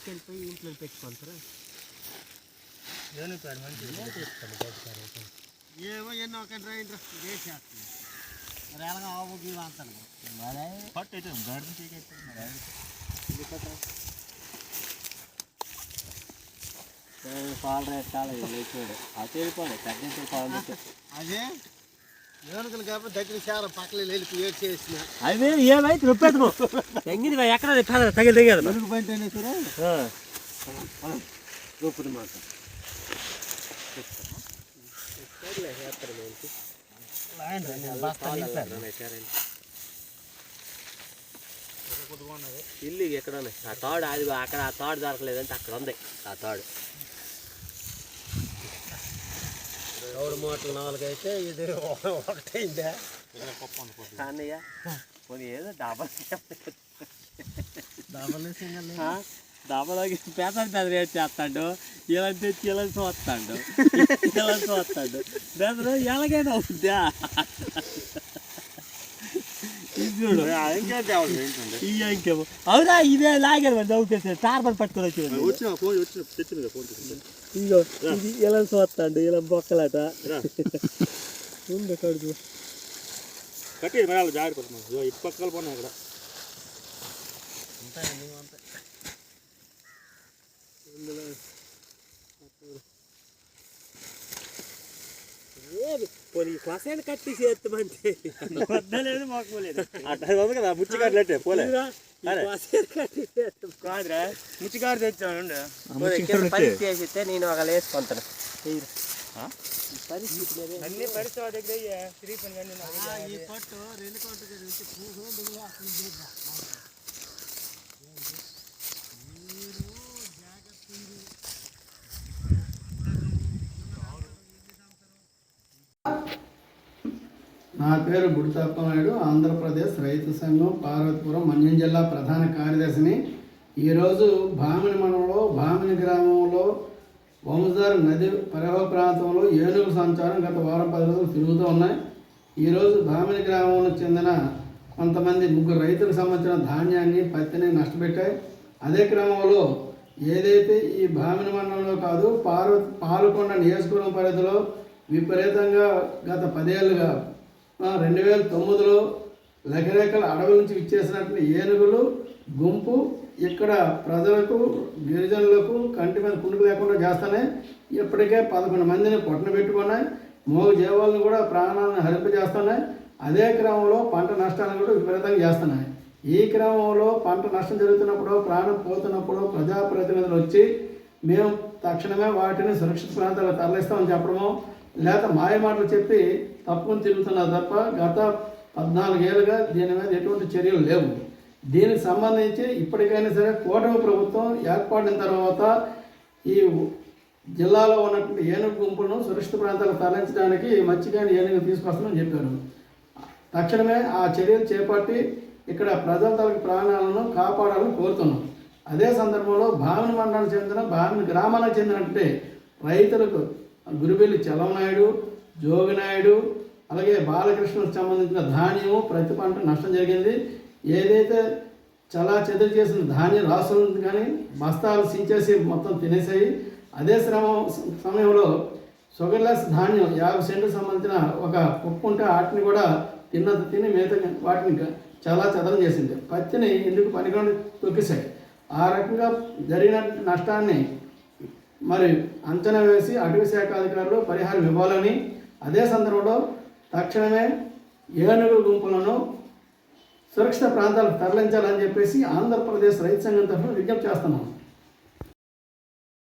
తీసుకెళ్ళిపోయి ఇంట్లో పెట్టుకుంటారా? ఏమో ఎన్నో ఒక డ్రైన్ వేసేస్తుంది మరి ఎలాగ ఆవుకి అంతాను పట్టు అయితే గార్డెన్ పాలు రేస్తాడు అటు వెళ్ళిపోండి తగ్గించే పాలు అదే ఏనుకలు కాబట్టి దగ్గర చాలా పక్కన వెళ్ళి ఏడ్ చేసిన అదే ఏమైతే రొప్పేదు తెంగింది ఎక్కడ తగిలి తెగదు మెరుగు పంటేనే సరే రూపుది మాట ఇల్లు ఎక్కడ ఉన్నాయి ఆ తాడు అది అక్కడ ఆ తాడు దొరకలేదంటే అక్కడ ఉంది ఆ తాడు తౌడు మూటలు 4 అయితే ఇది ఒకటైందా అన్నయ్య పోనీ ఏదో డబ్బలోకి పేద రేట్ చేస్తాడు ఇలా తెచ్చి ఇలా చూస్తాడు ఇలా చూస్తాడు బెదరు ఎలాగైనా అవుతుందా చూడు ఇంకేమో అవునా ఇదే లాగారు మరి నవ్వుకేసారు టార్బర్ పట్టుకొని వచ్చి ఇగో ఇది ఇలా చూస్తాడు ఇలా బొక్కలాట ఉంది కడుపు కట్టి జాగ్రత్త ఇటు పక్కలు పోయినా ఇక్కడ క్లాస్ కట్టేసి ఎత్తమంటే మాకు కదా ముచ్చిగారులే పోలే కాదురా ముచ్చిగారు తెచ్చాను పరిస్థితి నేను ఒక వేసుకుంటాను అన్ని పరిస్థితి దగ్గర నా పేరు గుడితప్పనాయుడు, ఆంధ్రప్రదేశ్ రైతు సంఘం పార్వతీపురం మన్యం జిల్లా ప్రధాన కార్యదర్శిని. ఈరోజు భామిని మండలంలో భామిని గ్రామంలో వంశధార నది పరివాహ ప్రాంతంలో ఏనుగు సంచారం గత వారం 10 రోజులు తిరుగుతూ ఉన్నాయి. ఈరోజు భామిని గ్రామానికి చెందిన కొంతమంది 3 రైతులకు సంబంధించిన ధాన్యాన్ని పత్తిని నష్టపెట్టాయి. అదే క్రమంలో ఏదైతే ఈ భామిని మండలంలో కాదు పాలకొండ నియోజకవర్గం పరిధిలో విపరీతంగా గత 10 ఏళ్ళుగా 2009లో లెక్కరేఖల అడవుల నుంచి విచ్చేసినట్టు ఏనుగులు గుంపు ఇక్కడ ప్రజలకు గిరిజనులకు కంటి మీద పుండుకు లేకుండా చేస్తున్నాయి. ఇప్పటికే 11 మందిని పొట్టన పెట్టుకున్నాయి. మోగ జీవాలను కూడా ప్రాణాలను హరింపజేస్తున్నాయి. అదే క్రమంలో పంట నష్టాలను కూడా విపరీతంగా చేస్తున్నాయి. ఈ క్రమంలో పంట నష్టం జరుగుతున్నప్పుడు ప్రాణం పోతున్నప్పుడు ప్రజాప్రతినిధులు వచ్చి మేము తక్షణమే వాటిని సురక్షిత ప్రాంతాలకు తరలిస్తామని చెప్పడము లేక మాయ మాటలు చెప్పి తప్పుకొని తిరుగుతున్నారు తప్ప గత 14 ఏళ్ళుగా దీని మీద ఎటువంటి చర్యలు లేవు. దీనికి సంబంధించి ఇప్పటికైనా సరే కూటమి ప్రభుత్వం ఏర్పడిన తర్వాత ఈ జిల్లాలో ఉన్నటువంటి ఏనుగు గుంపులను సురక్షిత ప్రాంతాలకు తరలించడానికి మత్స్యకాని ఏనుగు తీసుకొస్తామని చెప్పారు. తక్షణమే ఆ చర్యలు చేపట్టి ఇక్కడ ప్రజల తరగతి ప్రాణాలను కాపాడాలని కోరుతున్నాం. అదే సందర్భంలో భామిని మండలానికి చెందిన భామిని గ్రామానికి చెందినట్టే రైతులకు గురిబెల్లి చలమనాయుడు, జోగినాయుడు, అలాగే బాలకృష్ణకు సంబంధించిన ధాన్యము ప్రతి పంట నష్టం జరిగింది. ఏదైతే చలా చెదురు చేసిన ధాన్యం రాసులు కానీ బస్తాలు సించేసి మొత్తం తినేసాయి. అదే సమయంలో షుగర్లెస్ ధాన్యం 50 సెంట్లకు సంబంధించిన ఒక కుప్పు ఉంటే వాటిని కూడా తిని మిగతా వాటిని చాలా చెదరం చేసింది. పత్తిని ఎందుకు పనికొని తొక్కిసాయి. ఆ రకంగా జరిగిన నష్టాన్ని మరి అంచనా వేసి అటవీ శాఖ అధికారులు పరిహారం ఇవ్వాలని, అదే సందర్భంలో తక్షణమే ఏనుగు గుంపులను సురక్షిత ప్రాంతాలకు తరలించాలని చెప్పేసి ఆంధ్రప్రదేశ్ రైతు సంఘం తరఫున విజ్ఞప్తి చేస్తున్నాం.